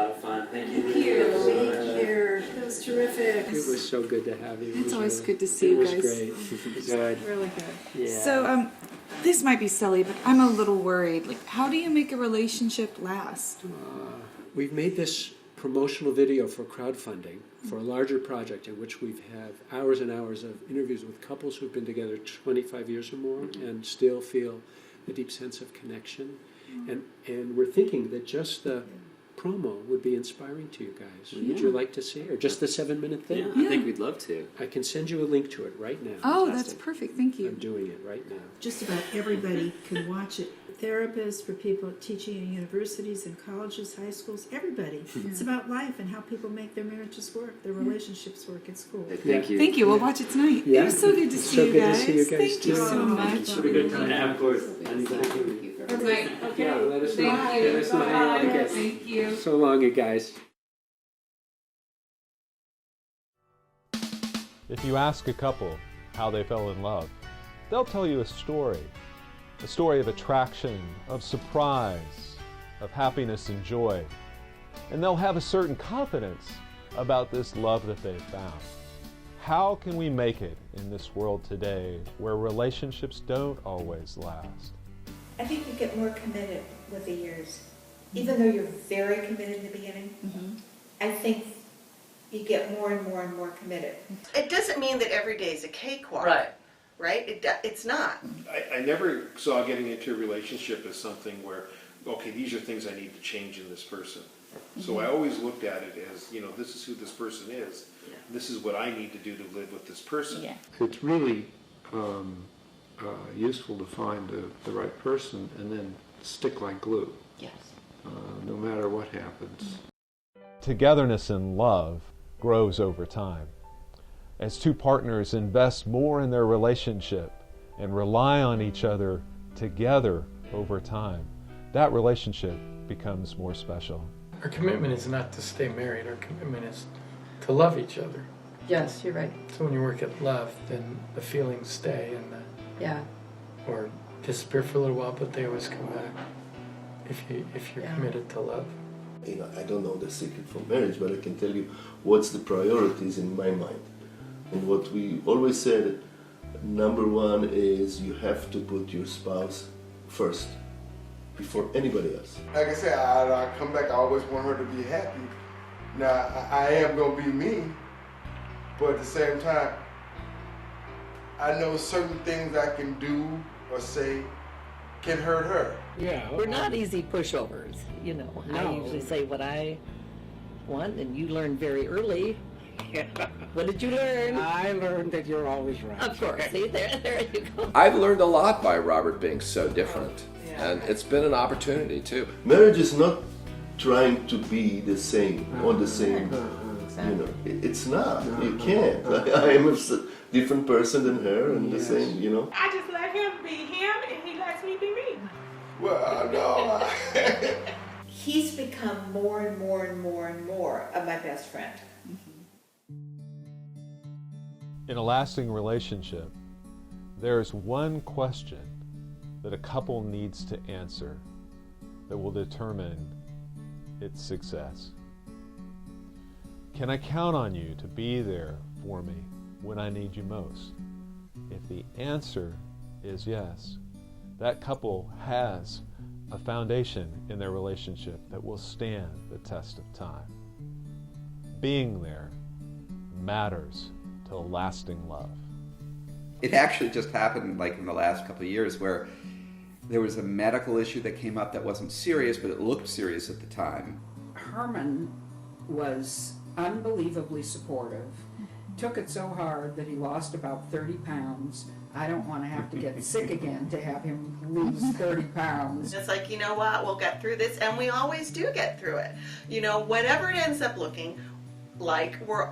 lot of fun. Thank you. Thank you. So much. Thank you. That was terrific. It was so good to have you. It's always good to see you guys. It was great. Good. Really good. Yeah. So, this might be silly, but I'm a little worried. Like, how do you make a relationship last? We've made this promotional video for crowdfunding for a larger project in which we've had hours and hours of interviews with couples who've been together 25 years or more and still feel a deep sense of connection. And we're thinking that just the promo would be inspiring to you guys. Would you like to see it? Or just the 7-minute thing? Yeah, I think we'd love to. I can send you a link to it right now. Oh, that's perfect. Thank you. I'm doing it right now. Just about everybody can watch it. Therapists, for people teaching in universities and colleges, high schools, everybody. It's about life and how people make their marriages work, their relationships work at school. Hey, thank you. Thank you. We'll watch it tonight. Yeah. It was so good to see So you good guys. to see you guys, Thank you too. so much. It's a good time. Yeah, of course. Okay. Yeah, let us know. Thank you. Let us know how you like it. Thank you. So long, you guys. If you ask a couple how they fell in love, they'll tell you a story of attraction, of surprise, of happiness and joy. And they'll have a certain confidence about this love that they've found. How can we make it in this world today where relationships don't always last? I think you get more committed with the years. Even though you're very committed in the beginning, I think you get more and more and more committed. It doesn't mean that every day is a cakewalk. Right? It's not. I never saw getting into a relationship as something where, okay, these are things I need to change in this person. So I always looked at it as, this is who this person is. This is what I need to do to live with this person. Yeah. It's really useful to find the right person and then stick like glue. Yes. No matter what happens. Togetherness in love grows over time. As two partners invest more in their relationship and rely on each other together over time, that relationship becomes more special. Our commitment is not to stay married. Our commitment is to love each other. Yes, you're right. So when you work at love, then the feelings stay and or disappear for a little while, but they always come back if you're committed to love. I don't know the secret for marriage, but I can tell you what's the priorities in my mind. And what we always said, number one is you have to put your spouse first before anybody else. Like I said, I come back, I always want her to be happy. Now, I am going to be me, but at the same time, I know certain things I can do or say can hurt her. Yeah. We're not easy pushovers, No. I usually say what I want, and you learn very early. What did you learn? I learned that you're always right. Of course. See, there you go. I've learned a lot by Robert being so different. And it's been an opportunity, too. Marriage is not trying to be the same, on the same, it's not. You can't. I am a different person than her and the same, I just let him be him and he lets me be me. Well, no. He's become more and more and more and more of my best friend. In a lasting relationship, there's one question that a couple needs to answer that will determine its success. Can I count on you to be there for me when I need you most? If the answer is yes, that couple has a foundation in their relationship that will stand the test of time. Being there matters to a lasting love. It actually just happened like in the last couple of years where there was a medical issue that came up that wasn't serious, but it looked serious at the time. Herman was unbelievably supportive, took it so hard that he lost about 30 pounds. I don't want to have to get sick again to have him lose 30 pounds. It's like, you know what, we'll get through this, and we always do get through it. Whatever it ends up looking like, we're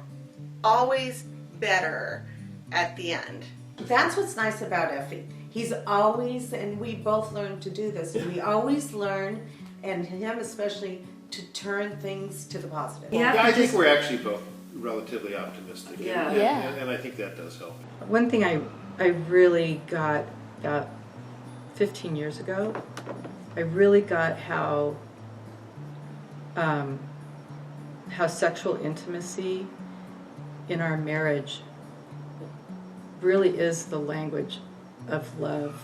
always better at the end. That's what's nice about Effie. He's always, and we both learned to do this, we always learn, and him especially, to turn things to the positive. Yeah, I think we're actually both relatively optimistic. Yeah. And I think that does help. One thing I really got about 15 years ago, I really got how how sexual intimacy in our marriage really is the language of love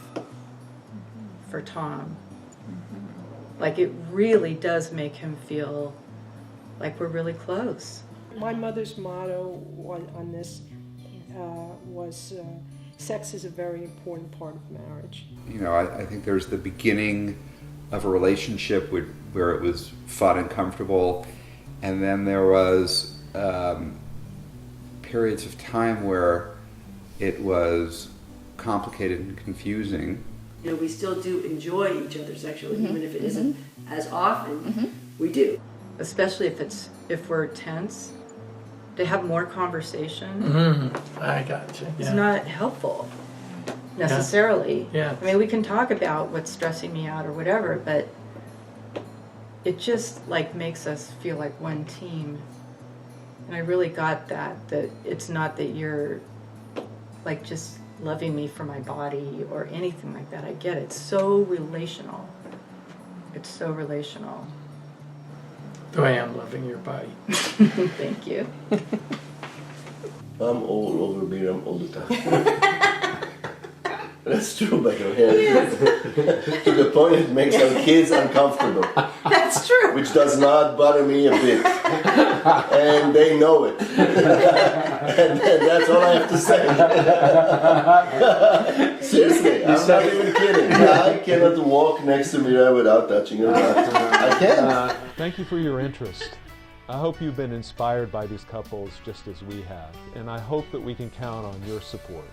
for Tom. Like, it really does make him feel like we're really close. My mother's motto on this was sex is a very important part of marriage. You know, I think there's the beginning of a relationship where it was fun and comfortable, and then there was periods of time where it was complicated and confusing. You know, we still do enjoy each other sexually, even if it isn't as often. We do. Especially if we're tense, to have more conversation. I got you. It's not helpful necessarily. Yeah. I mean, we can talk about what's stressing me out or whatever, but it just like makes us feel like one team. And I really got that it's not that you're like just loving me for my body or anything like that. I get it. It's so relational. It's so relational. The way I'm loving your body. Thank you. I'm all over Biram all the time. That's true, by your hand. To the point it makes our kids uncomfortable. That's true. Which does not bother me a bit. And they know it. And that's all I have to say. Seriously, I'm not even kidding. I cannot walk next to Mira without touching her. I can't. Thank you for your interest. I hope you've been inspired by these couples just as we have, and I hope that we can count on your support.